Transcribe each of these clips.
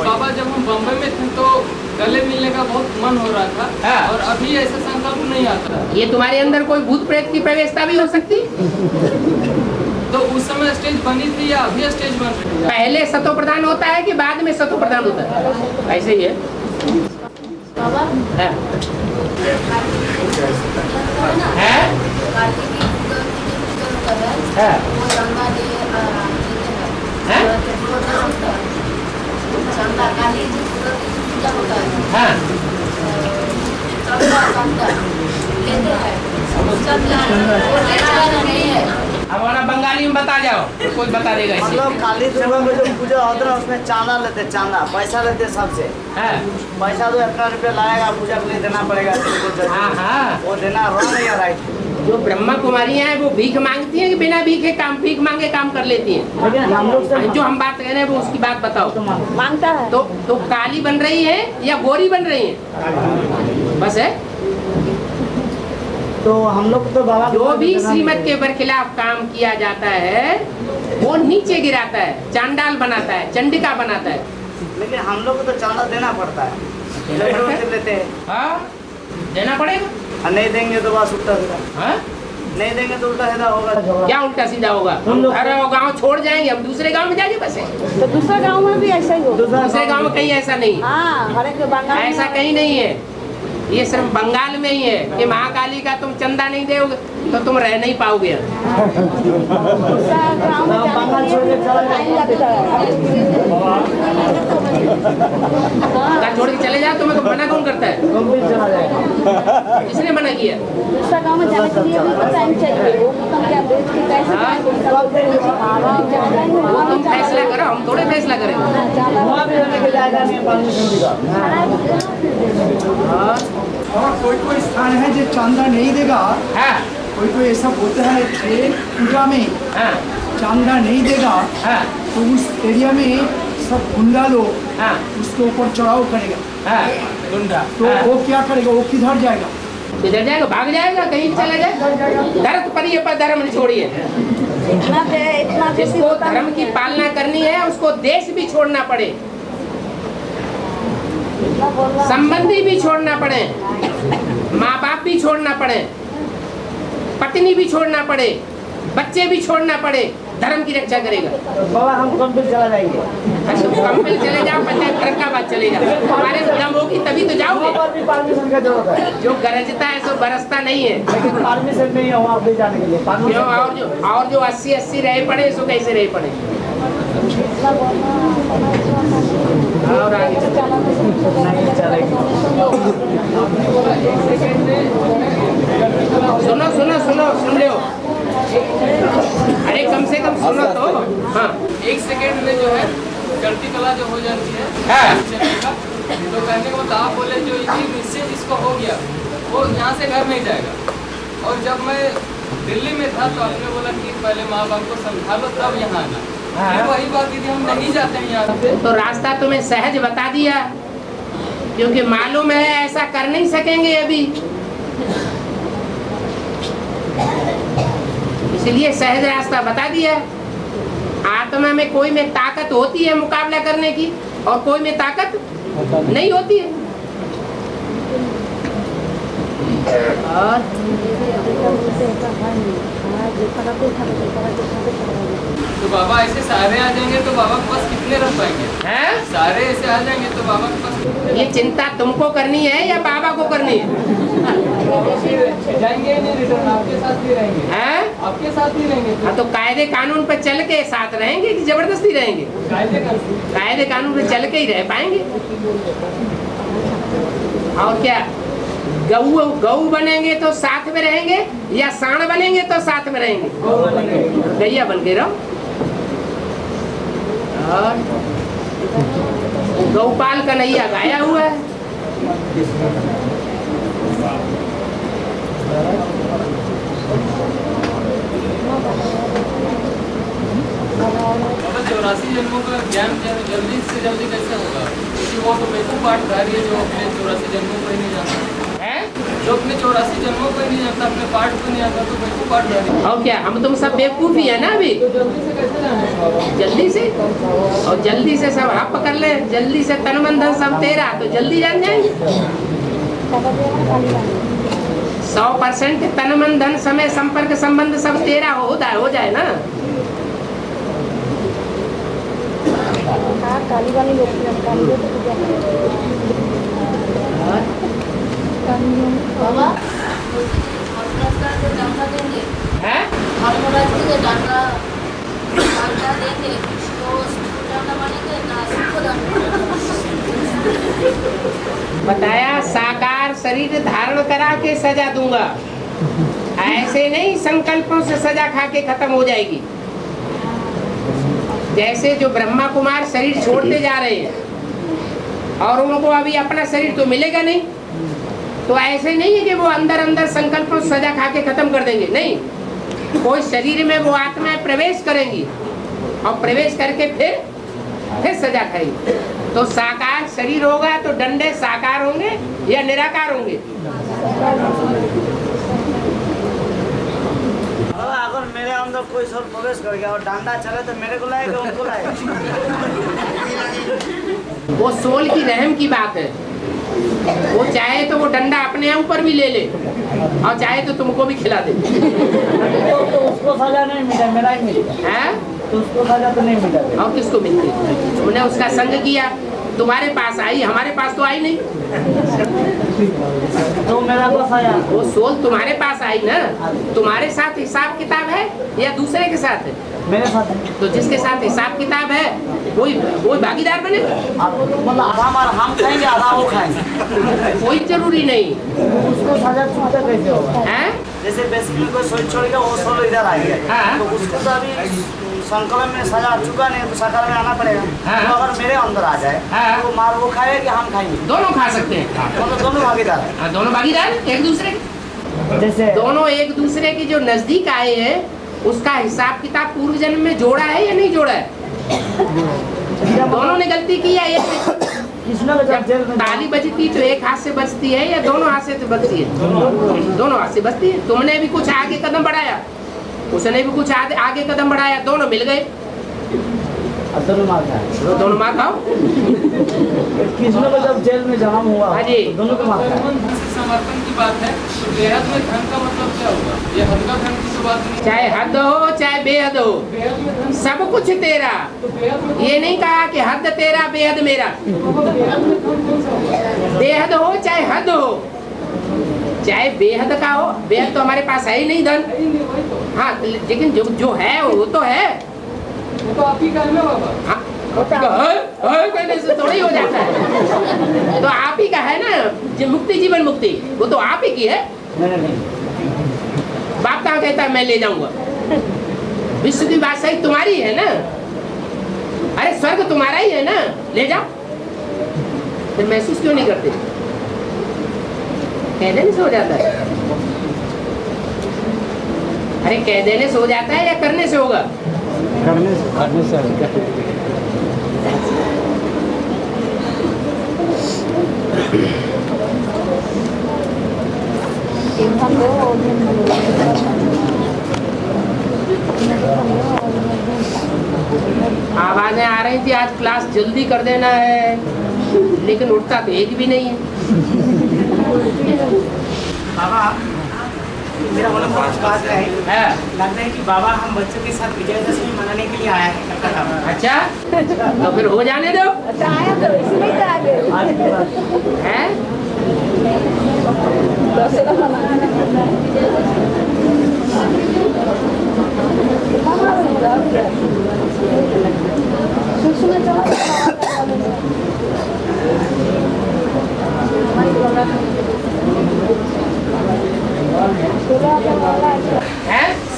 बाबा जब हम बम्बई में थे तो गले मिलने का बहुत मन हो रहा था। हाँ। और अभी ऐसा संकल्प नहीं आता। ये तुम्हारे अंदर कोई भूत प्रेत की प्रवेशता भी हो सकती? तो उस समय स्टेज बनी थी या अभी स्टेज बन रही है? पहले सतो प्रधान होता है कि बाद में सतो प्रधान होता है? ऐसे ही है। बाबा है? है? है? है? हाँ। हमारा बंगाली में बता जाओ, कोई बता देगा इसे। मतलब काली दुर्गा में जो पूजा होता है उसमें चांदा लेते, चांदा पैसा लेते सबसे। है? पैसा तो इतना रुपया लाएगा पूजा के लिए देना पड़ेगा। हाँ हाँ। वो देना रॉन्ग या राइट? जो ब्रह्मा कुमारियाँ हैं वो भीख मांगती हैं कि बिना भीख मांगे काम कर लेती हैं? लेकिन हम लोग जो हम बात कह रहे हैं वो उसकी बात बताओ। मांगता है तो काली बन रही है या गोरी बन रही है? बस है। तो हम लोग तो बाबा जो भी श्रीमत के बरखिलाफ काम किया जाता है वो नीचे गिराता है, चांडाल बनाता है, चंडिका बनाता है। लेकिन हम लोग को तो चांदा देना पड़ता है। लेते हैं। हाँ, देना पड़ेगा। और नहीं देंगे तो बस उल्टा सीधा। हाँ? नहीं देंगे तो उल्टा सीधा होगा। क्या उल्टा सीधा होगा? अरे वो गाँव छोड़ जाएंगे, हम दूसरे गाँव में जाएंगे बसे। तो दूसरा गांव में भी ऐसा ही हो। दूसरे गाँव में कहीं ऐसा नहीं, हाँ, हर एक बंगाल में ऐसा कहीं नहीं है। ये सिर्फ बंगाल में ही है कि महाकाली का तुम चंदा नहीं दोगे तो तुम रह नहीं पाओगे। दूसरा गांव में जाने के लिए टाइम लगता है। घर छोड़ के चले जाओ, तुम्हें तो मना कौन करता है? किसने मना किया? दूसरा गांव में जाने के लिए भी तो टाइम चाहिए। वो तुम क्या बेच के पैसे हाँ? वो तुम फैसला करो, हम थोड़े फैसला करेंगे। और कोई कोई स्थान है जो चांदा नहीं देगा। हाँ कोई ऐसा बोलता है कि पूजा में हाँ चांदा नहीं देगा हाँ तो उस एरिया में सब गुंडा लोग हाँ उसके ऊपर चढ़ाव करेगा। हाँ गुंडा तो वो क्या करेगा? वो किधर जाएगा? किधर जाएगा? भाग जाएगा, कहीं भी चला जाए। धर्म पर ही पर धर्म नहीं छोड़िए। इतना जिसको धर्म की पालना करनी है उसको देश भी छोड़ना पड़े, संबंधी भी छोड़ना पड़े, माँ बाप भी छोड़ना पड़े, पत्नी भी छोड़ना पड़े, बच्चे भी छोड़ना पड़े, धर्म की रक्षा करेगा। बाबा हम कंपनी चला जाएंगे। तुम कंपनी चले जाओ, पंचायत फरक्काबाद चले जाओ, हमारे दम होगी तभी तो जाओगे। परमिशन का जरूरत है। जो गरजता है सो बरसता नहीं है। लेकिन परमिशन नहीं है वहाँ पे जाने के लिए। क्यों? और जो 80 रहे पड़े सो कैसे रहे पड़े? और आगे सुनो सुन लो। अरे कम से कम सुनो तो। हाँ 1 सेकेंड में जो है चढ़ती कला जो हो जाती है। हाँ। तो कहने को आप बोले जो निश्चय जिसको हो गया वो यहाँ से घर नहीं जाएगा। और जब मैं दिल्ली में था तो आपने बोला कि पहले माँ बाप को समझा लो तब यहाँ आना। फिर वही बात की थी, हम नहीं जाते हैं यहाँ से। तो रास्ता तुम्हें सहज बता दिया, क्योंकि मालूम है ऐसा कर नहीं सकेंगे अभी, इसलिए सहज रास्ता बता दिया। आत्मा में कोई में ताकत होती है मुकाबला करने की और कोई में ताकत नहीं होती है। और तो बाबा ऐसे सारे आ जाएंगे तो बाबा के पास कितने रह पाएंगे? हैं? सारे ऐसे आ जाएंगे तो बाबा के पास ये चिंता तुमको करनी है या बाबा को करनी है? जाएंगे नहीं, रिटर्न आपके साथ भी रहेंगे। हैं? आपके साथ ही रहेंगे। हाँ तो कायदे कानून पर चल के साथ रहेंगे कि जबरदस्ती रहेंगे? कायदे कानून पर चल के ही रह पाएंगे। और क्या गऊ बनेंगे तो साथ में रहेंगे या सांड बनेंगे तो साथ में रहेंगे? गैया बन के रहो। और गौपाल कन्हैया गाया हुआ है। बाबा 84 जन्मों का ज्ञान जल्दी से जल्दी कैसे होगा? क्योंकि वो तो बेवकूफ पाठधारी है जो अपने 84 जन्मों को ही नहीं जानता है? जो अपने 84 जन्मों को ही नहीं जानता, अपने पाठ को नहीं आता, तो बेवकूफ पाठधारी है। और क्या हम तुम सब बेवकूफ ही है ना अभी? तो जल्दी से कैसे जाने बाबा? जल्दी से, और जल्दी से सब हप कर ले, जल्दी से तन मन धन सब तेरा, तो जल्दी जान जाएंगे। 100% तन मन धन समय संपर्क संबंध सब तेरा हो जाए ना। काली वाली लोग बाबा डांडा देंगे, है? धर्मराज के डांडा देंगे तो डांडा मानेंगे ना सबको डांडा। बताया साकार शरीर धारण करा के सजा दूंगा, ऐसे नहीं संकल्पों से सजा खा के खत्म हो जाएगी। जैसे जो ब्रह्मा कुमार शरीर छोड़ते जा रहे हैं और उनको अभी अपना शरीर तो मिलेगा नहीं, तो ऐसे नहीं है कि वो अंदर अंदर संकल्पों से सजा खा के खत्म कर देंगे, नहीं। कोई शरीर में वो आत्माएं प्रवेश करेंगी और प्रवेश करके फिर सजा खाएंगी। तो साकार शरीर होगा तो डंडे साकार होंगे या निराकार होंगे? अगर मेरे अंदर कोई सोल प्रवेश कर गया और डांडा चले तो मेरे को लाएगा, उनको लाएगा। वो सोल की रहम की बात है। वो चाहे तो वो डंडा अपने ऊपर भी ले ले और चाहे तो तुमको भी खिला दे। तो उसको सजा नहीं मिला, मेरा ही मिलेगा। हैं? तो उसको सजा तो नहीं मिला। और किसको मिलती? तुमने उसका संग किया, तुम्हारे पास आई, हमारे पास तो आई नहीं। तो मेरा को सजा, वो सोल तुम्हारे पास आई ना, तुम्हारे साथ हिसाब किताब है या दूसरे के साथ है? मेरे साथ है। तो जिसके साथ हिसाब किताब है कोई भागीदार बने। मतलब आधा हम खाएंगे, आधा वो खाएंगे, कोई जरूरी नहीं उसको सजा छूटा कैसे होगा? है। जैसे बेसिकली कोई सोच छोड़ गया, वो सोल इधर आ गया, हाँ। तो उसको तो अभी संकलन में सजा चुका नहीं, तो साकार में आना पड़ेगा। हाँ। तो अगर मेरे अंदर आ जाए हाँ। तो मार वो खाएगा कि हम खाएंगे? दोनों खा सकते हैं। मतलब दोनों भागीदार है। हाँ, दोनों भागीदार एक दूसरे के। जैसे दोनों एक दूसरे के जो नजदीक आए हैं, उसका हिसाब किताब पूर्व जन्म में जोड़ा है या नहीं जोड़ा है? दोनों ने गलती की है। किसने जब जेल में ताली बजती तो एक हाथ से बजती है या दोनों हाथ से बजती है? दोनों हाथ से बजती है। तुमने भी कुछ आगे कदम बढ़ाया, उसने भी कुछ आगे कदम बढ़ाया, दोनों मिल गए। दोनों मार खाए, दोनों मार खाओ। किसने को जब जेल में जन्म हुआ, हाँ जी। दोनों को मार खाए। समर्पण की बात है, तो बेहद में धन का मतलब क्या होगा? ये हद का धन की तो बात नहीं। चाहे हद हो चाहे बेहद हो, बेहद में धन, सब कुछ तेरा। तो बेहद में ये नहीं कहा कि हद तेरा बेहद मेरा। बेहद में धन कौन सा होगा? बेहद हो चाहे हद हो, चाहे बेहद का हो, बेहद तो हमारे पास है ही नहीं धन। नहीं, वही तो। हाँ, लेकिन जो है वो तो है। वो तो आप ही का है ना बाबा। हाँ, कहने से थोड़ी हो जाता है। तो आप ही का है ना मुक्ति, जीवन मुक्ति, वो तो आप ही की है। नहीं, बाप कहाँ कहता है मैं ले जाऊंगा? विश्व की बादशाही तुम्हारी है ना, अरे स्वर्ग तुम्हारा ही है ना, ले जाओ। फिर महसूस क्यों नहीं करते? कह देने से हो जाता है? अरे कह देने से हो जाता है या करने से होगा? करने से आवाजें आ रही थी आज क्लास जल्दी कर देना है, लेकिन उठता तो एक भी नहीं है। बाबा मेरा मतलब पाँच बात है, है? लगता है कि बाबा हम बच्चों के साथ विजयदशमी मनाने के लिए आया है कलकत्ता में। अच्छा, तो फिर हो जाने दो। अच्छा आया तो इसलिए तो आ गए। है? दशहरा मनाने सुना है?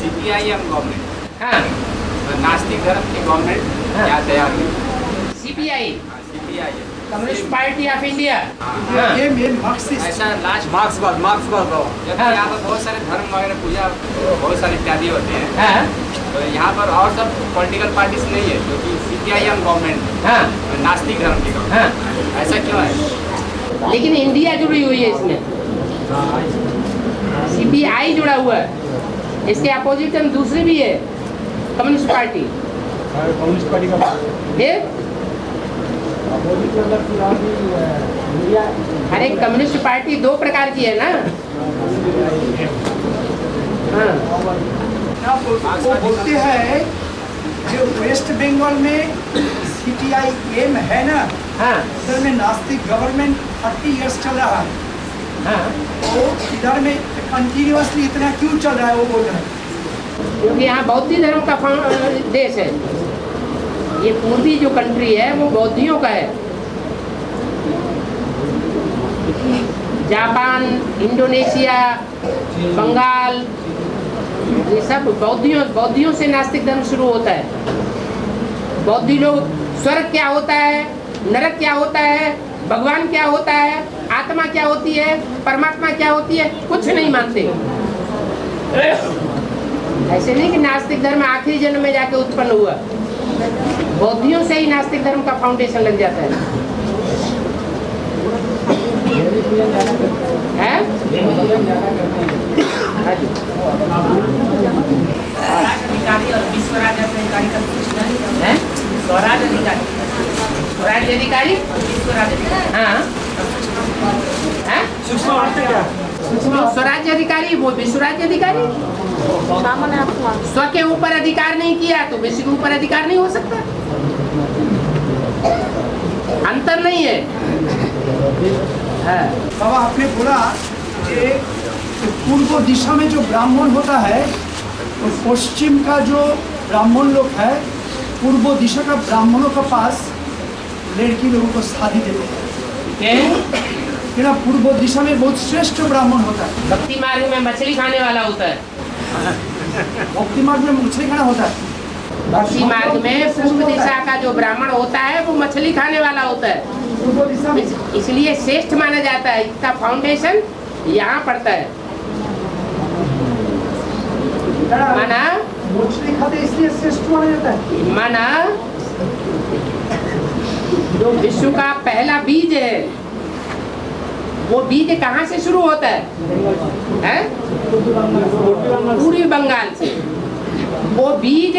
CPIM गवर्नमेंट, हाँ, नास्तिक धर्म की गवर्नमेंट हाँ। यहाँ तैयार हुई। CPI। CPIM communist party of India. हाँ। ये मेन मार्क्सिस्ट। ऐसा लास्ट मार्क्सवाद मार्क्सवाद हो। जब हाँ। यहाँ पर बहुत सारे धर्म वगैरह पूजा बहुत सारे इत्यादि होते हैं, हाँ तो यहाँ पर और सब पॉलिटिकल पार्टीज नहीं है, क्योंकि CPIM गवर्नमेंट हाँ नास्तिक धर्म की हाँ। ऐसा क्यों है? लेकिन इंडिया जुड़ी हुई है इसमें, CPI जुड़ा हुआ है। इसके अपोजिट में दूसरी भी है, कम्युनिस्ट पार्टी। कम्युनिस्ट पार्टी का अरे कम्युनिस्ट पार्टी दो प्रकार की है ना। हाँ वो बोलते हैं जो वेस्ट बंगाल में CPIM है ना, हाँ उधर में नास्तिक गवर्नमेंट 30 इयर्स चल रहा है। हाँ, तो इधर में कंटिन्यूअसली इतना क्यों चल रहा है वो बोल रहे हैं। क्योंकि यहाँ बौद्ध धर्म का देश है। ये पूर्वी जो कंट्री है वो बौद्धियों का है। जापान, इंडोनेशिया, बंगाल, ये सब बौद्धियों से नास्तिक धर्म शुरू होता है। बौद्धि लोग स्वर्ग क्या होता है, नरक क्या होता है, भगवान क्या होता है, आत्मा क्या होती है, परमात्मा क्या होती है, कुछ नहीं मानते। ऐसे नहीं कि नास्तिक धर्म आखिरी जन्म में जाके उत्पन्न हुआ। बौद्धियों से ही नास्तिक धर्म का फाउंडेशन लग जाता है। अधिकारी और विश्वराज अधिकारी का कुछ नहीं है। स्वराज अधिकारी, स्वराज अधिकारी, विश्वराज अधिकारी। हाँ स्वराज्य अधिकारी, वो विश्वराज्य अधिकारी। स्व के ऊपर अधिकार नहीं किया तो विश्व के ऊपर अधिकार नहीं हो सकता। अंतर नहीं है। बाबा आपने बोला कि पूर्व दिशा में जो ब्राह्मण होता है तो पश्चिम का जो ब्राह्मण लोग है पूर्व दिशा का ब्राह्मणों के पास लड़की लोगों को शादी देते हैं। ना पूर्व दिशा में बहुत श्रेष्ठ ब्राह्मण होता है। भक्ति मार्ग में मछली खाने वाला होता है। भक्ति मार्ग में मछली खाना होता है। भक्ति मार्ग में पूर्व दिशा का जो ब्राह्मण होता है वो मछली खाने वाला होता है। पूर्व दिशा में इसलिए श्रेष्ठ माना जाता है। इसका फाउंडेशन यहाँ पड़ता है। माना मछली खाते इसलिए श्रेष्ठ माना जाता है। माना जो विश्व का पहला बीज है वो बीज कहाँ से शुरू होता है? पूर्वी बंगाल से। वो बीज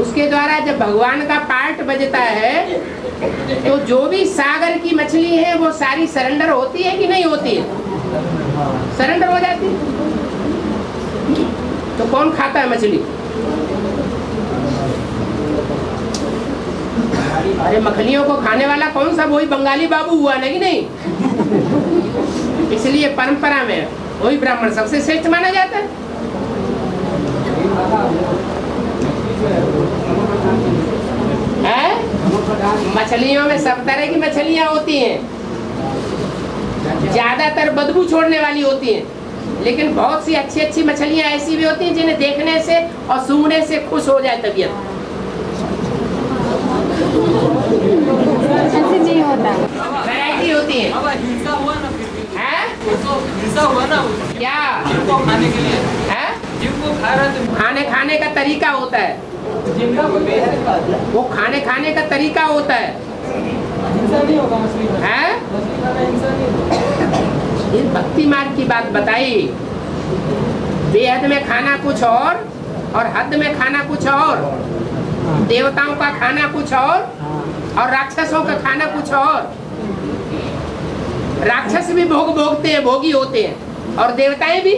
उसके द्वारा जब भगवान का पार्ट बजता है तो जो भी सागर की मछली है वो सारी सरेंडर होती है कि नहीं होती है? सरेंडर हो जाती है। तो कौन खाता है मछली? अरे मछलियों को खाने वाला कौन सा? वही बंगाली बाबू हुआ नहीं? नहीं। इसलिए परंपरा में वही ब्राह्मण सबसे श्रेष्ठ माना जाता है। मछलियों में सब तरह की मछलियां होती हैं। ज्यादातर बदबू छोड़ने वाली होती हैं, लेकिन बहुत सी अच्छी अच्छी मछलियां ऐसी भी होती हैं जिन्हें देखने से और सूंघने से खुश हो जाए तबीयत। ऐसे नहीं होता। वैरायटी होती है। अब हिंसा हुआ ना, फिर भी हैं? तो हिंसा हुआ ना क्या जिनको खाने के लिए, है? जिनको खा रहे थे खाने का तरीका होता है। जिनका कोई वो खाने का तरीका होता है। हिंसा नहीं होगा मछली खाना। है? मछली खाना हिंसा नहीं होगा। इस भक्ति मार्ग की बात बताई। बेहद में खाना कुछ और हद में खाना कुछ और। देवताओं का खाना कुछ और राक्षसों का खाना कुछ और। राक्षस भी भोगते हैं, भोगी होते हैं, और देवताएं भी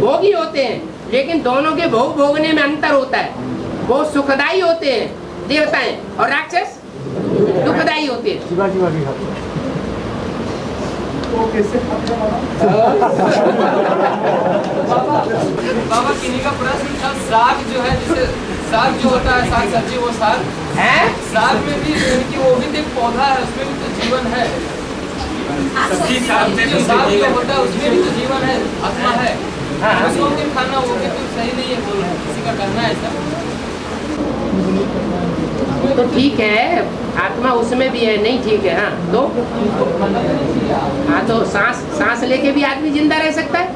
भोगी होते हैं, लेकिन दोनों के भोगने में अंतर होता है। वो सुखदायी होते हैं देवताएं, और राक्षस दुखदायी होते हैं। बाबा किन्हीं का प्रश्न था, साग जो है, जैसे साग जो होता है, साग सब्जी, वो साग है? साग में भी उनकी वो भी एक पौधा है, उसमें भी तो जीवन है। सब्जी साग में जो साग जो होता है उसमें भी तो जीवन है, आत्मा है। हाँ। उसको भी खाना वो भी तो सही नहीं है, बोल रहे हैं, किसी का कहना है ऐसा। तो ठीक है, आत्मा उसमें भी है, नहीं ठीक है। हाँ तो सांस लेके भी आदमी जिंदा रह सकता है,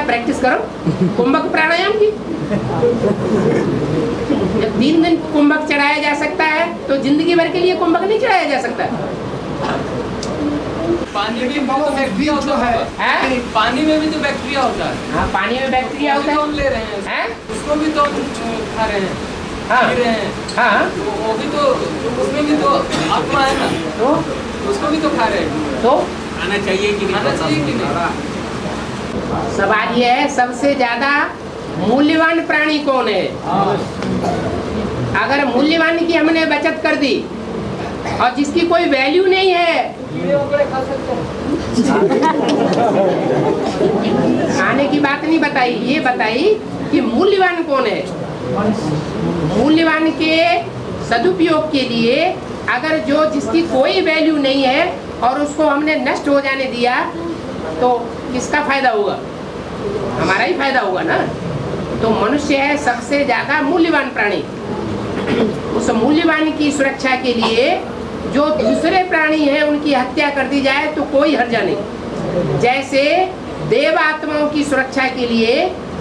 प्रैक्टिस करो कुंभक प्राणायाम की। जब 3 दिन कुंभक चढ़ाया जा सकता है तो जिंदगी भर के लिए कुंभक नहीं चढ़ाया जा सकता। पानी में भी तो बैक्टीरिया होता है, पानी में भी तो बैक्टीरिया होता है। हाँ पानी में बैक्टीरिया होता है, हम ले रहे हैं, उसको भी तो खा रहे हैं, हाँ पी रहे हैं, हाँ तो वो भी तो, उसमें भी तो आत्मा है ना, तो उसको भी तो खा रहे हैं। तो खाना चाहिए कि नहीं? सवाल ये है, सबसे ज्यादा मूल्यवान प्राणी कौन है? अगर मूल्यवान की हमने बचत कर दी और जिसकी कोई वैल्यू नहीं है, खाने की बात नहीं बताई, ये बताई कि मूल्यवान कौन है। मूल्यवान के सदुपयोग के लिए अगर जो जिसकी कोई वैल्यू नहीं है और उसको हमने नष्ट हो जाने दिया तो किसका फायदा होगा? हमारा ही फायदा होगा ना। तो मनुष्य है सबसे ज्यादा मूल्यवान प्राणी। उस मूल्यवान की सुरक्षा के लिए जो दूसरे प्राणी हैं उनकी हत्या कर दी जाए तो कोई हर्जा नहीं। जैसे देव आत्माओं की सुरक्षा के लिए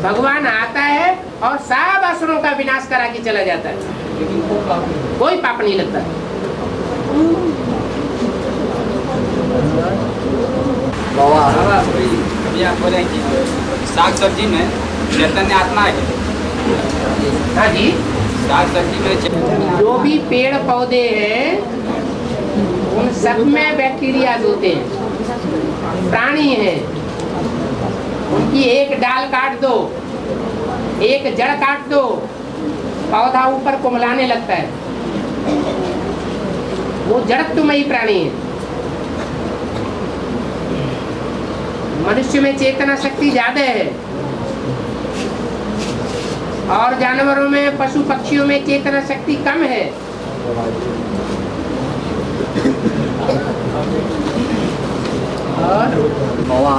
भगवान आता है और सब असुरों का विनाश करा के चला जाता है, कोई पाप नहीं लगता। बाबा अभी आप बोले कि साग सब्जी में चैतन्य आत्मा है। हाँ जी, साग सब्जी में जो भी पेड़ पौधे हैं उन सब में बैक्टीरिया होते हैं, प्राणी हैं। उनकी एक डाल काट दो, एक जड़ काट दो, पौधा ऊपर कुमलाने लगता है। वो जड़त्वमयी प्राणी है। मनुष्य में चेतना शक्ति ज्यादा है और जानवरों में, पशु पक्षियों में चेतना शक्ति कम है। और বাবা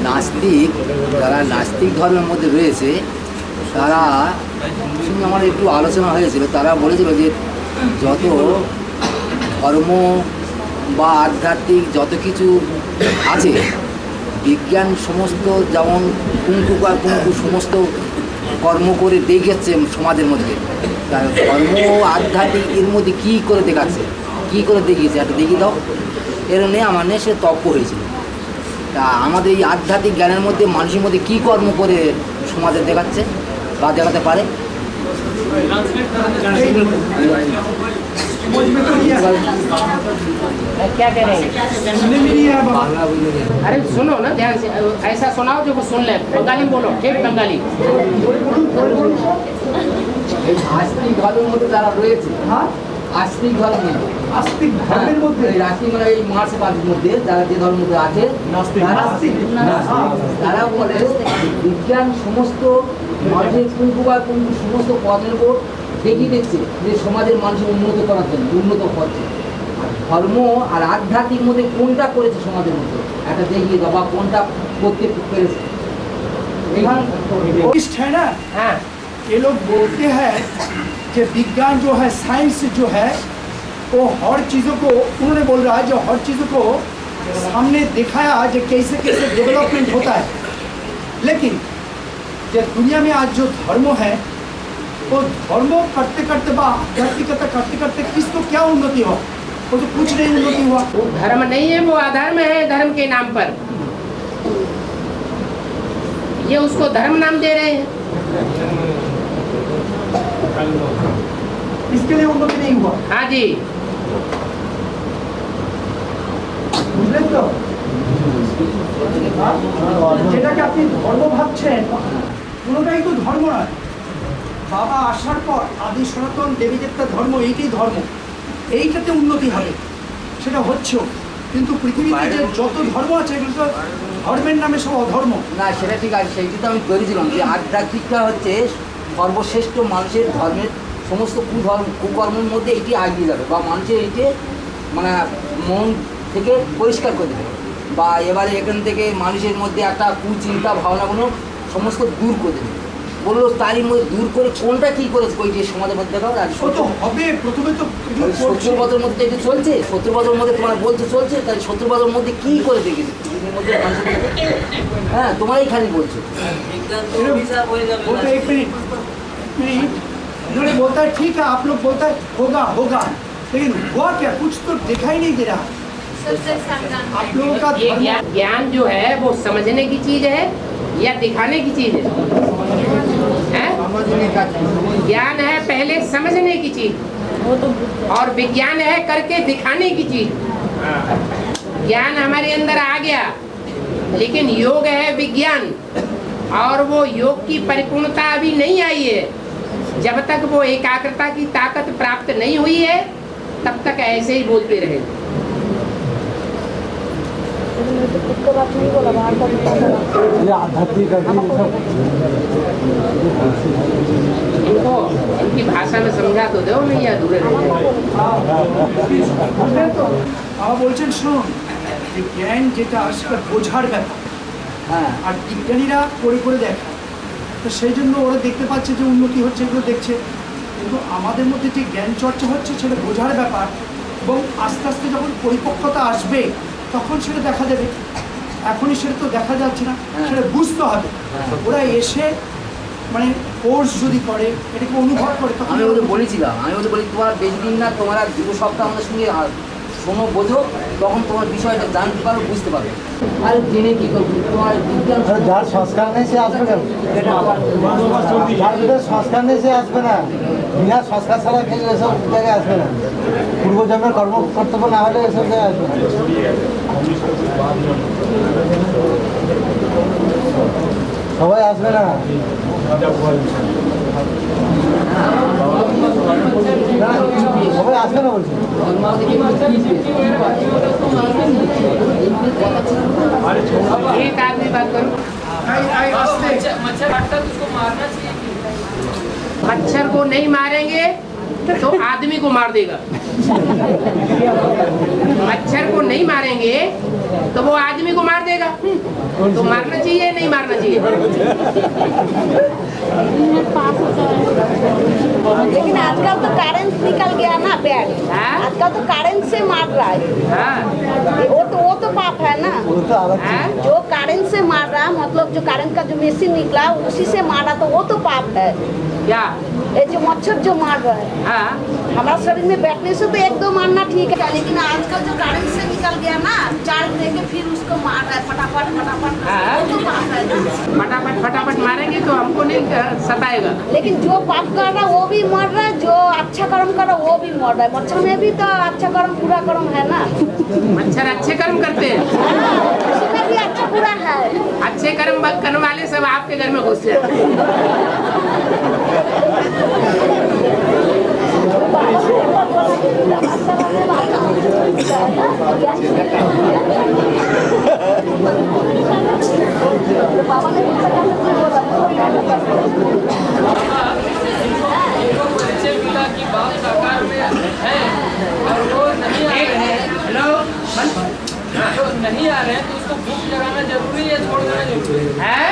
নাস্তিক, যারা নাস্তিক ধর্মের মধ্যে রয়েছে তারা সঙ্গে আমার একটু আলোচনা হয়েছিল। তারা বলেছিল যে যত ধর্ম বা আধ্যাত্মিক যত কিছু আছে, বিজ্ঞান সমস্ত যেমন কুঙ্কু বা কুঙ্কু সমস্ত কর্ম করে দেখাচ্ছে সমাজের মধ্যে, তার ধর্ম আধ্যাত্মিক এর মধ্যে কী করে দেখাচ্ছে, কী করে দেখিয়েছে একটা দেখিয়ে দাও। এর নিয়ে আমার নিয়ে সে তর্ক হয়েছিল। তা আমাদের এই আধ্যাত্মিক জ্ঞানের মধ্যে মানুষের মধ্যে কী কর্ম করে সমাজে দেখাচ্ছে বা দেখাতে পারে? क्या कह रहे हैं? सुनने में नहीं आया बाबा। अरे सुनो ना ध्यान से, ऐसा सुनाओ जो वो सुन ले। बंगाली बोलो, ठीक बंगाली। এই আস্তিক ধর্মের মধ্যে যারা রয়েছে, হ্যাঁ, আস্তিক ধর্মে, আস্তিক ধর্মের মধ্যে এই আস্তিক মানে এই মার্সবাদের মধ্যে যারা যে ধর্মের মধ্যে আছে তারা বলে বিজ্ঞান সমস্ত মানুষের কুঙ্কু বা কুঙ্কু সমস্ত পথের উপর দেখিয়ে দিচ্ছে যে সমাজের মানুষের উন্নত করার জন্য, উন্নত করছে। আর ধর্ম আর আধ্যাত্মিক মধ্যে কোনটা করেছে সমাজের মধ্যে একটা দেখিয়ে দাও, বা কোনটা করতে পেরেছে। इष्ट है ना, हाँ ये लोग बोलते हैं कि विज्ञान जो है, साइंस जो है, वो हर चीज़ों को, उन्होंने बोल रहा है जो हर चीज़ों को सामने दिखाया जो कैसे कैसे डेवलपमेंट होता है। लेकिन जो दुनिया में आज जो धर्म है वो धर्म करते करते बा आध्यात्मिकता करते करते किसको क्या उन्नति हो, वो तो कुछ नहीं उन्नति हुआ। वो धर्म नहीं है, वो अधर्म है धर्म के नाम पर। ये उसको धर्म नाम दे रहे हैं। इसके लिए उन्नति नहीं हुआ। हाँ जी, বুঝলেন তো? যেটাকে আপনি ধর্ম ভাবছেন কোনোটাই তো ধর্ম নয়। বাবা আসার পর আদি সনাতন দেবী দেবতা ধর্ম, এইটাই ধর্ম, এইটাতে উন্নতি হবে, সেটা হচ্ছেও। কিন্তু পৃথিবীতে যে যত ধর্ম আছে এগুলো তো ধর্মের নামে সব অধর্ম। না সেটা ঠিক আছে, সেইটি তো আমি বলেছিলাম যে আধ্যাত্মিকটা হচ্ছে সর্বশ্রেষ্ঠ মানুষের ধর্মের সমস্ত কুকর্মের মধ্যে এটি এগিয়ে যাবে, বা মানুষের এইটি মানে মন থেকে পরিষ্কার করে দেবে, বা এবারে এখান থেকে মানুষের মধ্যে একটা কুচিন্তা ভাবনাগুলো সমস্ত দূর করে দেবে। বললো তারই মধ্যে দূর করে কোনটা কি করেছে ওই যে সমাজের মধ্যে দেখাও আর ও তো হবে প্রথমে তো এগুলো করছে। শত্রুবাদের মধ্যে এটা চলছে, শত্রুবাদের মধ্যে তোমরা বলছো চলছে, তাই শত্রুবাদের মধ্যে কি করে দেখেছি হ্যাঁ তোমরাই খালি বলছো। वो तो एक मिनट इन्होंने बोलता है ठीक है, आप लोग बोलता है होगा होगा, लेकिन हुआ क्या, कुछ तो दिखाई नहीं दे रहा। आप लोगों का ये ज्ञान जो है वो समझने की चीज है या दिखाने की चीज है? ज्ञान है पहले समझने की चीज, और विज्ञान है करके दिखाने की चीज। ज्ञान हमारे अंदर आ गया, लेकिन योग है विज्ञान, और वो योग की परिपूर्णता अभी नहीं आई है। जब तक वो एकाग्रता की ताकत प्राप्त नहीं हुई है तब तक ऐसे ही बोलते रहे। इनको इनकी भाषा में समझा तो दो, नहीं अधूरे रह जाएंगे। বাবা বলছেন শুনুন, যে জ্ঞান যেটা সেটা বোঝার ব্যাপার, হ্যাঁ আর বিজ্ঞানীরা করে করে দেখায়, তো সেই জন্য ওরা দেখতে পাচ্ছে যে উন্নতি হচ্ছে, এগুলো দেখছে। কিন্তু আমাদের মধ্যে যে জ্ঞান চর্চা হচ্ছে সেটা বোঝার ব্যাপার, এবং আস্তে আস্তে যখন পরিপক্কতা আসবে তখন সেটা দেখা দেবে। এখনই সেটা তো দেখা যাচ্ছে না, সেটা বুঝতে হবে। ওরা এসে মানে কোর্স যদি করে, এটাকে অনুভব করে, তখন আমি ওদের বলেছিলাম, আমি ওদের বলি তোমার বেশি দিন না, তোমার আর 2 সপ্তাহ আমাদের সঙ্গে শোনো বোঝো, তখন তোমার বিষয়টা জানতে পারো, বুঝতে পারবে। আর জেনে কি করবো, তোমার বিজ্ঞান যার সংস্কার নেই সে আসবে কেন? যার ভিতরে সংস্কার নেই সে আসবে না। বিনা সংস্কার ছাড়া কেউ এসব জায়গায় আসবে না। পূর্বজন্মের কর্ম কর্তব্য না হলে এসব জায়গায় আসবে না। সবাই আসবে না। সবাই আসবে না বলছি। एक आदमी बात करो। मच्छर काटता है तो उसको मारना चाहिए। मच्छर को नहीं मारेंगे तो आदमी को मार देगा। मच्छर को नहीं मारेंगे तो वो आदमी को मार देगा। तो मारना चाहिए नहीं मारना चाहिए? लेकिन आजकल तो करंट निकल गया ना बैग, हाँ? आजकल तो करंट से मार रहा है। हाँ वो तो पाप है ना। वो तो अलग चीज हाँ? जो करंट से मार रहा, मतलब जो करंट का जो मशीन निकला उसी से मारा, तो वो तो पाप है। क्या? ये जो मच्छर जो मार रहा है हाँ हमारा शरीर में बैठने से तो 1-2 मारना ठीक है, लेकिन आजकल जो करंट से निकल गया ना, चार्ज देके फिर उसको मार रहा है फटाफट फटाफट, हाँ? वो तो पाप है ना। फटाफट फटाफट मारेंगे तो हमको नहीं सताएगा। लेकिन जो पाप कर रहा है वो भी मर रहा है, जो अच्छा कर्म कर रहा है वो भी मर रहा है। मच्छर में भी तो अच्छा कर्म पूरा कर्म है ना। मच्छर अच्छे कर्म करते हैं। हाँ, उसमें भी अच्छा पूरा है। अच्छे कर्म करने वाले सब आपके घर में घुस जाते हैं। परिचय मिला कि बाप साकार में है और वो नहीं आ रहे हैं। हेलो जो नहीं आ रहे हैं तो उसको भूख जगाना जरूरी है, छोड़ देना जरूरी है?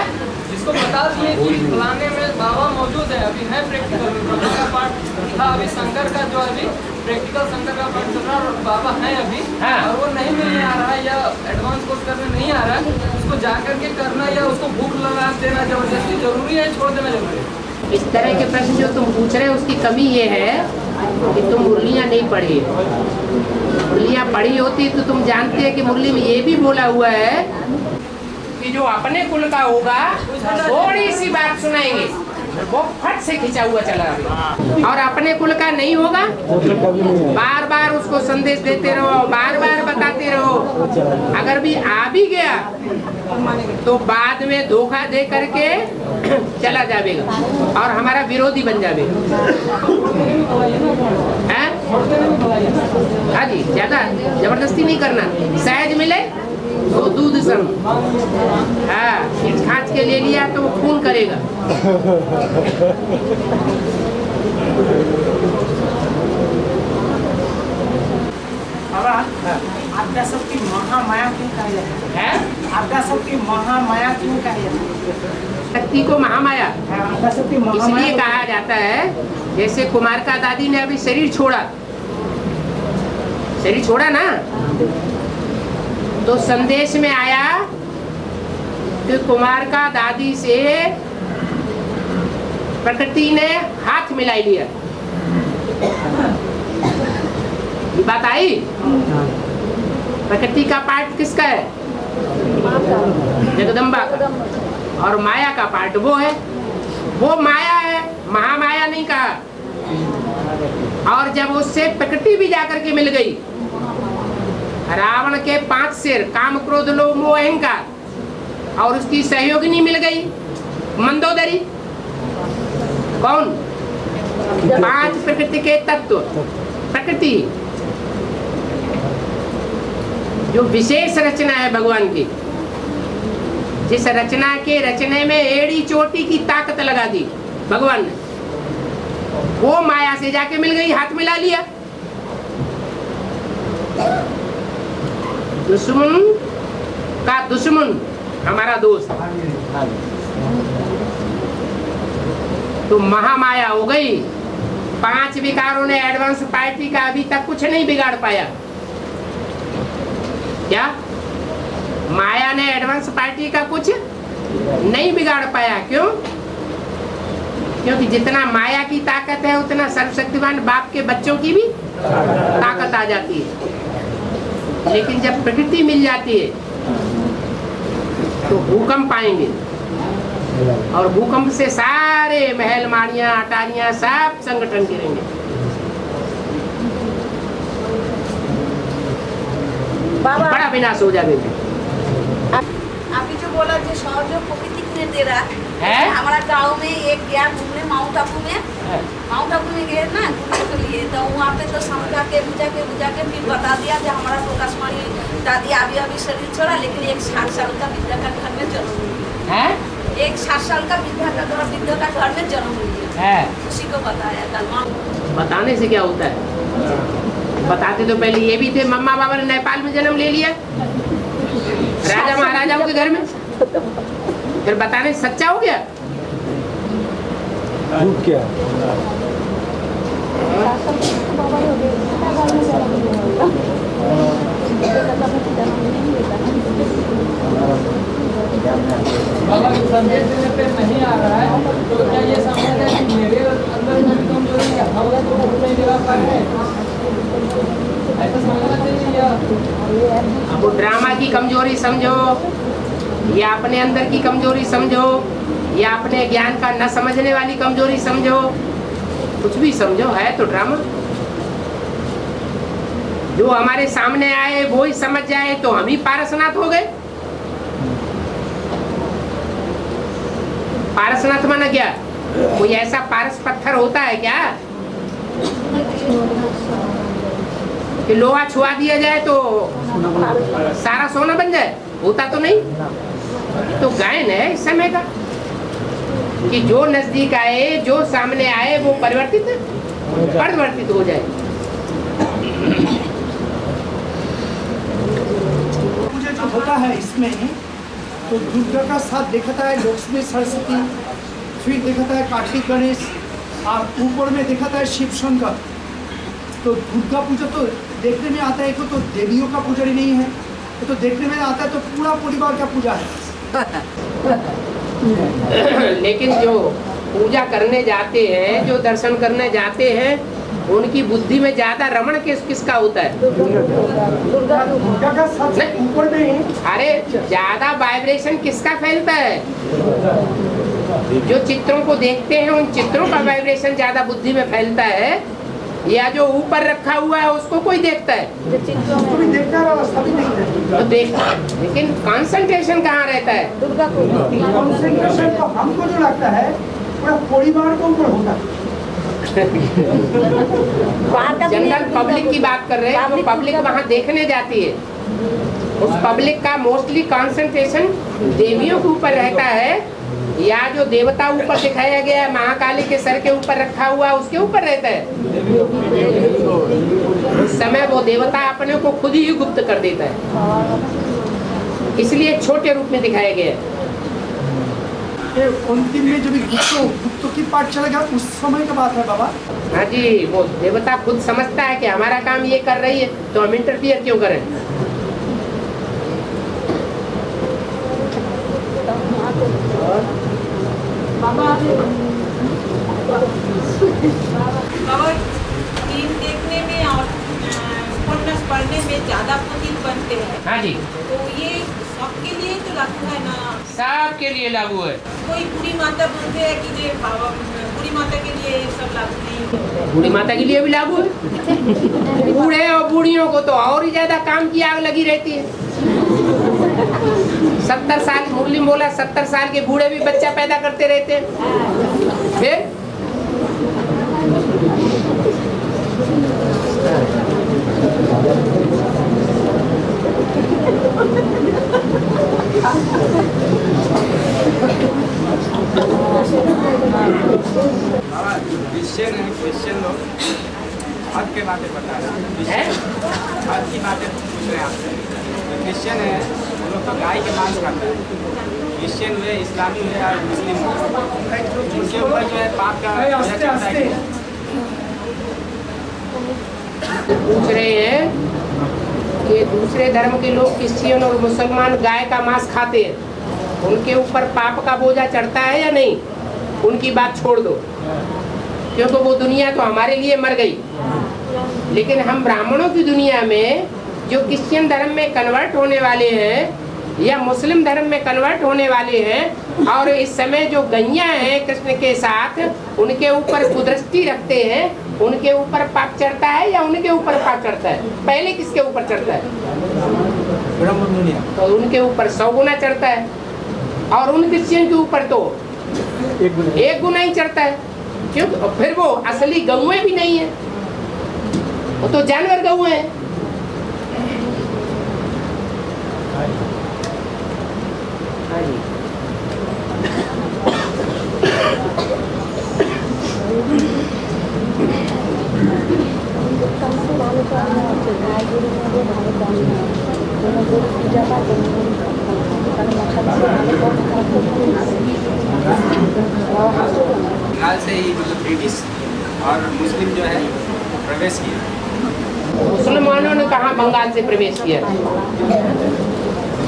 जिसको बता दिए कि फलाने में बाबा मौजूद है, अभी है प्रैक्टिकल का पार्ट था, अभी शंकर का जो अभी प्रैक्टिकल शंकर का पार्ट चल रहा है और बाबा है अभी, हाँ। और वो नहीं मिलने आ रहा है या एडवांस कोर्स करने नहीं आ रहा है, उसको जा करके करना या उसको भूख लगा देना जबरदस्ती जरूरी है, छोड़ देना जरूरी है। इस तरह के प्रश्न जो तुम पूछ रहे हो उसकी कमी ये है कि तुम मुरलियाँ नहीं पढ़ी। मुरलियाँ पढ़ी होती तो तुम जानते हैं कि मुरली में ये भी बोला हुआ है कि जो अपने कुल का होगा थोड़ी सी बात सुनाएंगे वो फट से खिंचा हुआ चला जाएगा, और अपने कुल का नहीं होगा बार बार उसको संदेश देते रहो, बार बार बताते रहो। अगर भी आ भी गया तो बाद में धोखा दे करके चला जाएगा और हमारा विरोधी बन जाएगा। हैं? हाँ जी, ज्यादा जबरदस्ती नहीं करना। सहज मिले तो दूध सम, हाँ खींच खांच के ले लिया तो वो खून करेगा। बाबा आद्या शक्ति महामाया क्यों कहा जाता है? है आद्याशक्ति महामाया क्यों कहे जाते शक्ति को महामाया हैं? आद्याशक्ति महामाया इसलिए कहा जाता है, जैसे कुमार का दादी ने अभी शरीर छोड़ा ना, तो संदेश में आया कि कुमार का दादी से प्रकृति ने हाथ मिला लिया। ये बात आई। प्रकृति का पार्ट किसका है? जगदम्बा का। और माया का पार्ट वो है, वो माया है, महामाया नहीं कहा। और जब उससे प्रकृति भी जाकर के मिल गई, रावण के 5 सिर काम क्रोध लोभ मोह अहंकार, और उसकी सहयोगिनी मिल गई मंदोदरी। कौन? 5 प्रकृति के तत्व। प्रकृति जो विशेष रचना है भगवान की, जिस रचना के रचने में एड़ी चोटी की ताकत लगा दी भगवान ने, वो माया से जाके मिल गई, हाथ मिला लिया। दुश्मन का दुश्मन हमारा दोस्त, तो महामाया हो गई। 5 विकारों ने एडवांस पार्टी का अभी तक कुछ नहीं बिगाड़ पाया। क्या माया ने एडवांस पार्टी का कुछ नहीं बिगाड़ पाया? क्यों? क्योंकि जितना माया की ताकत है, उतना सर्वशक्तिमान बाप के बच्चों की भी ताकत आ जाती है। लेकिन जब प्रकृति मिल जाती है तो भूकंप आएंगे, और भूकंप से सारे महल माड़ियां अटारियां सब संगठन गिरेंगे। बड़ा विनाश हो जाएगा। अभी जो बोला जो सहयोग प्रकृति ने दे रहा है? हमारा गांव में एक गया घूमने माउंट आबू में गए ना घूमने के लिए, तो वहाँ पे तो समझा के बुझा के फिर बता दिया जो हमारा प्रकाशवाणी दादी अभी शरीर छोड़ा, लेकिन एक 60 साल का विद्या का घर में जन्म हुई है। एक 60 साल का विद्या का घर में जन्म हुई है। उसी को बताया कल। बताने से क्या होता है? बताते तो पहले ये भी थे, मम्मा बाबा ने नेपाल में जन्म ले लिया, राजा महाराजाओं के घर में, फिर बताने से सच्चा हो गया? क्या बाबा संदेश देने पे नहीं आ रहा है, तो क्या ये समझ है कि मेरे अंदर में भी कमजोरी है, हम लोग को नहीं दिला पा रहे हैं? ऐसा समझना चाहिए या अब वो ड्रामा की कमजोरी समझो, या अपने अंदर की कमजोरी समझो, या अपने ज्ञान का न समझने वाली कमजोरी समझो, कुछ भी समझो, है तो ड्रामा। जो हमारे सामने आए वो ही समझ जाए तो हम ही पारसनाथ हो गए। पारसनाथ माना क्या? कोई ऐसा पारस पत्थर होता है क्या कि लोहा छुआ दिया जाए तो सारा सोना बन जाए? होता तो नहीं। तो गायन है इस समय का कि जो नजदीक आए, जो सामने आए, वो परिवर्तित हो जाए। मुझे जो होता है इसमें, तो दुर्गा का साथ दिखाता है लक्ष्मी सरस्वती, फिर दिखाता है कार्तिक गणेश, और ऊपर में दिखाता है शिव शंकर। तो दुर्गा पूजा तो देखने में आता है, तो देवियों का पूजा ही नहीं है, तो देखने में आता है तो पूरा परिवार का पूजा है। लेकिन जो पूजा करने जाते हैं, जो दर्शन करने जाते हैं, उनकी बुद्धि में ज्यादा रमण किसका होता है? दुर्गा का सबसे ऊपर में। अरे ज्यादा वाइब्रेशन किसका फैलता है? जो चित्रों को देखते हैं उन चित्रों का वाइब्रेशन ज्यादा बुद्धि में फैलता है, या जो ऊपर रखा हुआ है उसको कोई देखता है? उसको भी देखता है, सभी देखते हैं। तो देखता है, लेकिन कंसंट्रेशन कहाँ रहता है? कंसंट्रेशन तो हमको जो लगता है पूरा परिवार के ऊपर होता है। जनरल पब्लिक की बात कर रहे हैं, जो पब्लिक वहाँ देखने जाती है, उस पब्लिक का मोस्टली कंसंट्रेशन देवियों के ऊपर रहता है, या जो देवता ऊपर दिखाया गया है महाकाली के सर के ऊपर रखा हुआ उसके ऊपर रहता है। उस समय वो देवता अपने को खुद ही गुप्त कर देता है। इसलिए छोटे रूप में दिखाया गया है। ये अंतिम में जब गुप्तो की पाठ चलेगा उस समय का बात है बाबा। हाँ जी, वो देवता खुद समझता है कि हमारा काम ये कर रही है तो हम इंटरफियर क्यों करें। बाबा फिल्म देखने में और उपन्यास पढ़ने में ज्यादा पुनीत बनते हैं। हाँ जी, तो ये सबके लिए तो लागू है ना? सबके लिए लागू है। कोई बूढ़ी माता बोलते हैं कि ये बाबा बूढ़ी माता के लिए ये सब लागू नहीं है। बूढ़ी माता के लिए भी लागू है। बूढ़े और बूढ़ियों को तो और ही ज्यादा काम की आग लगी रहती है। 70 साल, मुस्लिम बोला 70 साल के बूढ़े भी बच्चा पैदा करते रहते हैं। फिर बाबा क्रिश्चियन है, क्रिश्चियन लोग हद के बातें बता रहे हैं, हद की बातें पूछ रहे हैं आपसे। तो क्रिश्चियन है वो लोग तो गाय के मांस खाते हैं, क्रिश्चियन हुए, इस्लामी हुए और मुस्लिम हुए, उनके ऊपर जो है पाप का बोझा चढ़ता है। पूछ रहे हैं कि दूसरे धर्म के लोग क्रिश्चियन और मुसलमान गाय का मांस खाते हैं, उनके ऊपर पाप का बोझा चढ़ता है या नहीं? उनकी बात छोड़ दो, क्योंकि वो दुनिया तो हमारे लिए मर गई। लेकिन हम ब्राह्मणों की दुनिया में जो क्रिश्चियन धर्म में कन्वर्ट होने वाले हैं या मुस्लिम धर्म में कन्वर्ट होने वाले हैं और इस समय जो गैया हैं कृष्ण के साथ, उनके ऊपर कुदृष्टि रखते हैं, उनके ऊपर पाप चढ़ता है या उनके ऊपर पाप चढ़ता है? पहले किसके ऊपर चढ़ता है? तो उनके ऊपर 100 गुना चढ़ता है और उन क्रिश्चियन के ऊपर तो 1 गुना ही चढ़ता है। क्यों? और फिर वो असली गौएं भी नहीं है, वो तो जानवर गौएं हैं। बंगाल से ही मतलब ब्रिटिश और मुस्लिम जो है प्रवेश किया। मुसलमानों ने कहाँ बंगाल से प्रवेश किया?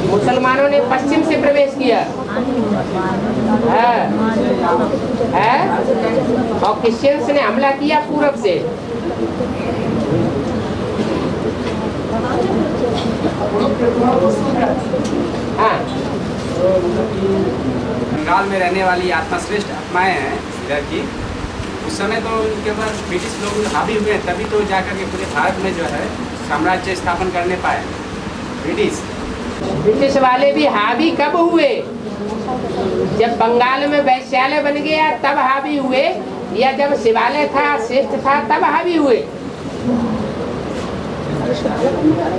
मुसलमानों ने पश्चिम से प्रवेश किया है और क्रिश्चियंस ने हमला किया पूरब से। हाँ, बंगाल में रहने वाली आत्मश्रेष्ठ आत्माएं हैं इधर की, उस समय तो उनके पास ब्रिटिश लोग हावी हुए, तभी तो जाकर के पूरे भारत में जो है साम्राज्य स्थापन करने पाए ब्रिटिश वाले भी हावी कब हुए? जब बंगाल में वैश्यालय बन गया तब हावी हुए, या जब शिवालय था, श्रेष्ठ था, तब हावी हुए?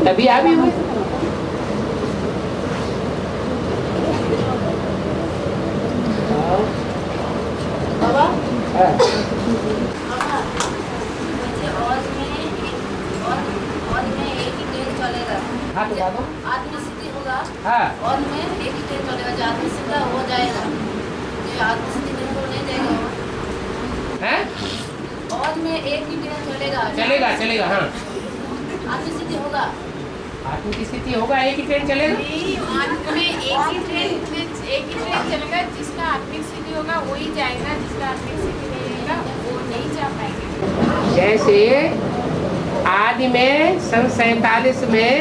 तभी हावी हुए। हाँ, तो आदमी सिद्धि होगा। हाँ, और में एक ही ट्रेन चलेगा, जो आदमी सीधा हो जाएगा, जो आदमी सिद्धि नहीं हो नहीं जाएगा। हैं? और में एक ही ट्रेन चलेगा। चलेगा हाँ। आदमी सिद्धि होगा। आदमी की स्थिति होगा, एक ही ट्रेन चलेगा। में एक ही ट्रेन चलेगा, जिसका आत्मिक स्थिति होगा वही जाएगा, जिसका आत्मिक स्थिति नहीं रहेगा वो नहीं जा पाएगा। जैसे आदि में सन 47 में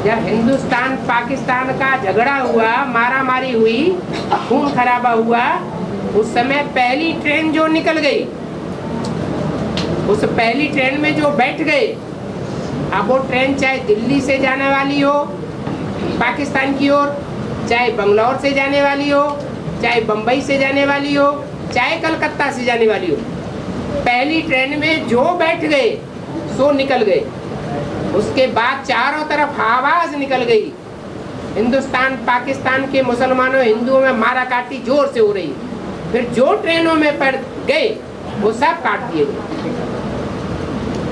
जब हिंदुस्तान पाकिस्तान का झगड़ा हुआ, मारामारी हुई, खून खराबा हुआ, उस समय पहली ट्रेन जो निकल गई, उस पहली ट्रेन में जो बैठ गए, अब वो ट्रेन चाहे दिल्ली से जाने वाली हो पाकिस्तान की ओर, चाहे बंगलौर से जाने वाली हो, चाहे बम्बई से जाने वाली हो, चाहे कलकत्ता से जाने वाली हो, पहली ट्रेन में जो बैठ गए सो निकल गए। उसके बाद चारों तरफ आवाज निकल गई, हिंदुस्तान पाकिस्तान के मुसलमानों हिंदुओं में मारा काटी जोर से हो रही। फिर जो ट्रेनों में पड़ गए वो सब काट दिए गए।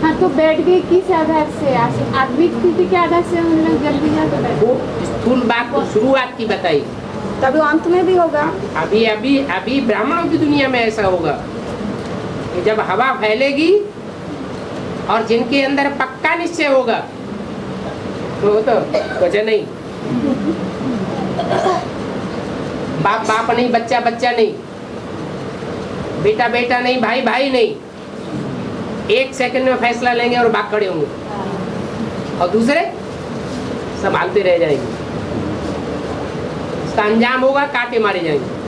हाँ तो बैठ गए किस आधार से? आत्मिक स्थिति के आधार से हम लोग जल्दी जा तो बैठ वो स्थूल बात को शुरुआत की बताई। तभी अंत में भी होगा। अभी अभी अभी ब्राह्मणों की दुनिया में ऐसा होगा कि जब हवा फैलेगी और जिनके अंदर पक्का निश्चय होगा तो वजह नहीं, बाप बाप नहीं, बच्चा बच्चा नहीं, बेटा बेटा नहीं, भाई भाई नहीं, एक सेकंड में फैसला लेंगे और भाग खड़े होंगे और दूसरे संभालते रह जाएंगे। इसका अंजाम होगा काटे मारे जाएंगे।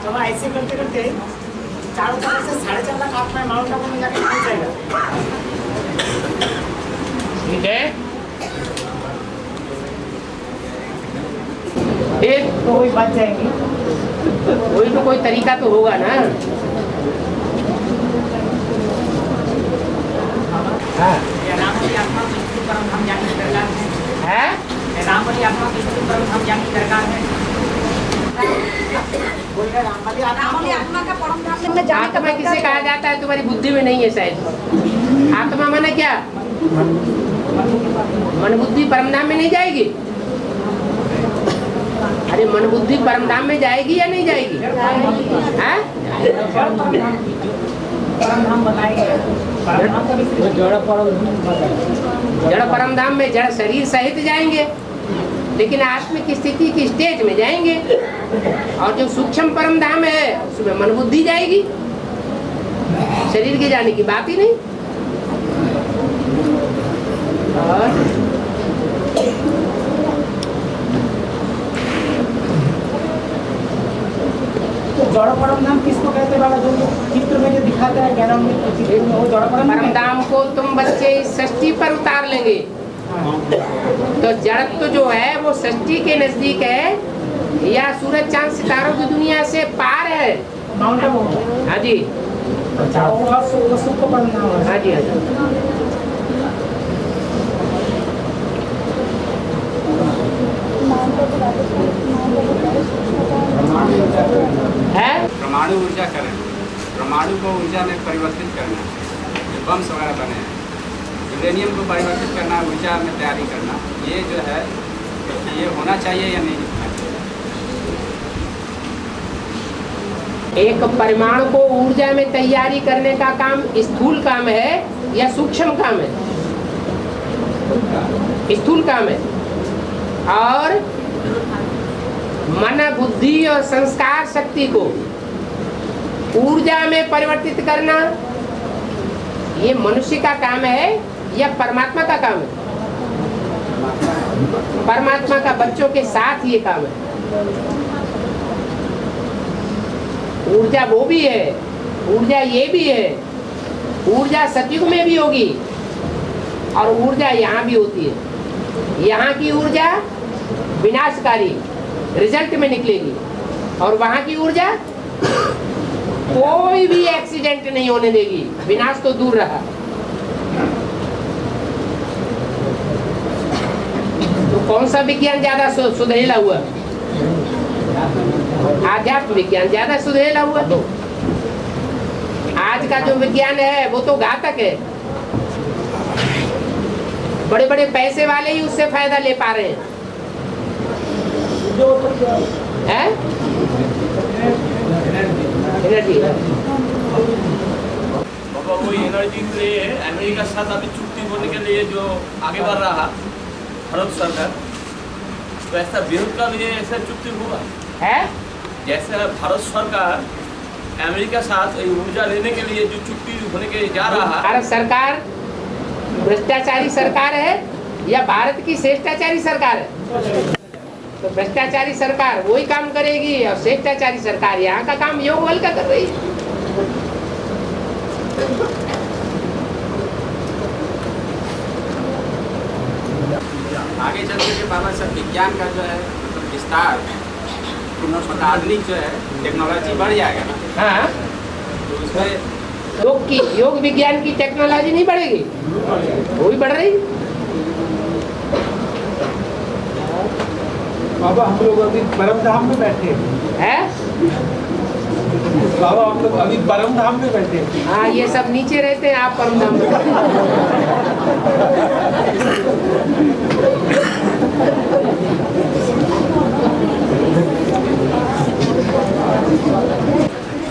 चलो ऐसे करते करते चारों तरफ से 4.5 लाख आत्माएं माउंट आबू में जाके पहुंच जाएगा। ठीक है, एक तो वही बच जाएंगी। कोई तो कोई तरीका तो होगा ना। ये राम वाली आत्मा की स्थिति परम धाम जाने की दरकार है। ये राम वाली आत्मा की स्थिति परम धाम जाने की दरकार है। बोल रहे राम वाली आत्मा का परम धाम में जाने का आत्मा किसे कहा जाता है? तुम्हारी बुद्धि में नहीं है शायद। आत्मा माने क्या? मन बुद्धि परमधाम में नहीं जाएगी? अरे मन बुद्धि परमधाम में जाएगी या नहीं जाएगी? हैं? परम बताएंगे। जड़ परमधाम में जड़ शरीर सहित जाएंगे, लेकिन आत्मिक स्थिति की स्टेज में जाएंगे। और जो सूक्ष्म परमधाम है उसमें मन बुद्धि जाएगी, शरीर के जाने की बात ही नहीं। और जड़ परम धाम किसको कहते हैं? जो चित्र में जो दिखाते हैं ज्ञान में चित्र में वो जड़ परम धाम को तुम बच्चे इस षष्ठी पर उतार लेंगे तो जड़त्व जो है वो षष्ठी के नजदीक है या सूरज चांद सितारों की दुनिया से पार है? माउंट आबू। हाँ जी, अच्छा, वो सुख को परम धाम है। हाँ जी, हाँ जी। है परमाणु ऊर्जा करें, परमाणु को ऊर्जा में परिवर्तित करना, जो बम्स वगैरह बने हैं, यूरेनियम को परिवर्तित करना, ऊर्जा में तैयारी करना, ये जो है ये होना चाहिए या नहीं होना चाहिए? एक परमाणु को ऊर्जा में तैयारी करने का काम स्थूल काम है या सूक्ष्म काम है? स्थूल काम है। और मन बुद्धि और संस्कार शक्ति को ऊर्जा में परिवर्तित करना ये मनुष्य का काम है या परमात्मा का काम है? परमात्मा का बच्चों के साथ ये काम है। ऊर्जा वो भी है, ऊर्जा ये भी है, ऊर्जा सतयुग में भी होगी और ऊर्जा यहाँ भी होती है। यहाँ की ऊर्जा विनाशकारी रिजल्ट में निकलेगी और वहाँ की ऊर्जा कोई भी एक्सीडेंट नहीं होने देगी, विनाश तो दूर रहा। तो कौन सा विज्ञान ज्यादा सुधरेला हुआ? आध्यात्म विज्ञान ज्यादा सुधरेला हुआ। आज का जो विज्ञान है वो तो घातक है। बड़े बड़े पैसे वाले ही उससे फायदा ले पा रहे हैं। एनर्जी बाबा वो एनर्जी के लिए अमेरिका के साथ अभी चुक्ति होने के लिए जो आगे बढ़ रहा भारत सरकार, तो ऐसा विरोध का भी ऐसा चुक्ति हुआ है? जैसे भारत सरकार अमेरिका साथ ऊर्जा लेने के लिए जो चुक्ति होने के जा रहा है। भारत सरकार भ्रष्टाचारी सरकार है या भारत की श्रेष्ठाचारी सरकार है? तो भ्रष्टाचारी सरकार वही काम करेगी और श्रेष्ठाचारी सरकार यहाँ का काम योग बल का कर रही है। करके बाबा सब विज्ञान का जो है मतलब विस्तार मतलब आधुनिक जो है टेक्नोलॉजी बढ़ जाएगा ना, हाँ, तो उसमें योग विज्ञान की टेक्नोलॉजी नहीं बढ़ेगी, वो भी बढ़ रही। बाबा हम लोग अभी परम धाम में बैठे हैं। बाबा हम लोग अभी परम धाम में बैठे हैं। हाँ, ये सब नीचे रहते हैं, आप परम धाम में।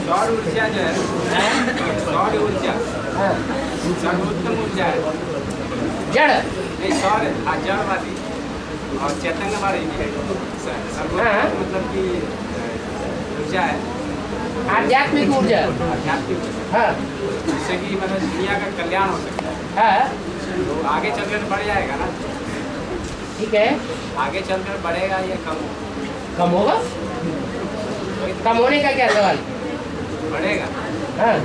सौर ऊर्जा जो है, सौर ऊर्जा सर्वोत्तम ऊर्जा है। जड़ नहीं, सौर जड़ वाली और चैतन्य वाली भी है। सर्वोत्तम मतलब कि ऊर्जा है, आध्यात्मिक ऊर्जा। आध्यात्मिक ऊर्जा, हाँ, जिससे कि मतलब दुनिया का कल्याण हो सकता है। हाँ, तो आगे चलकर बढ़ जाएगा ना, ठीक है। आगे चलकर बढ़ेगा या कम कम होगा? कम होने का क्या सवाल? बढ़ेगा। हाँ,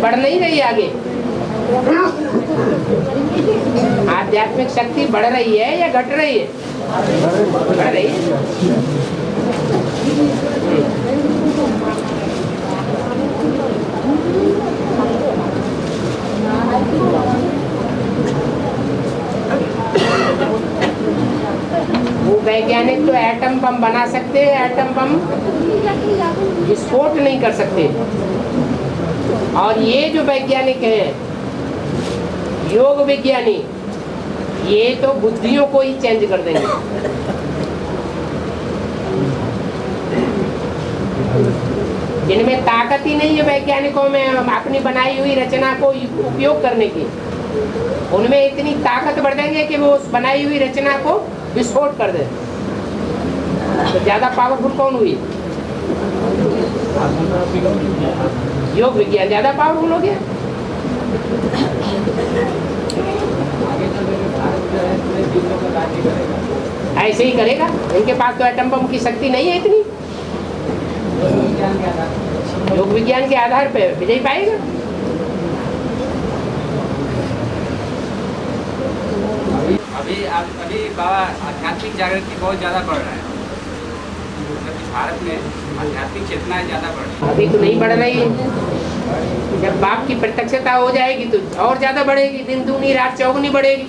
बढ़ नहीं रही आगे? आध्यात्मिक शक्ति बढ़ रही है या घट रही है? बढ़ रही है। वो वैज्ञानिक तो एटम बम बना सकते हैं, एटम बम विस्फोट नहीं कर सकते। और ये जो वैज्ञानिक हैं, योग विज्ञानी, ये तो बुद्धियों को ही चेंज कर देंगे। जिनमें ताकत ही नहीं है वैज्ञानिकों में अपनी बनाई हुई रचना को उपयोग करने की, उनमें इतनी ताकत बढ़ देंगे कि वो उस बनाई हुई रचना को विस्फोट कर दे। तो ज्यादा पावरफुल कौन हुई? योग विज्ञान ज्यादा पावरफुल हो गया। ऐसे ही करेगा, इनके पास तो एटम बम की शक्ति नहीं है इतनी। योग विज्ञान के आधार पे विजय पाएगा। अभी बाबा आध्यात्मिक जागृति बहुत ज़्यादा बढ़ रहा है, मतलब भारत में आध्यात्मिक चेतना ज़्यादा बढ़ रही है। अभी तो नहीं बढ़ रही है। जब बाप की प्रत्यक्षता हो जाएगी तो और ज्यादा बढ़ेगी, दिन दूनी रात चौगुनी बढ़ेगी।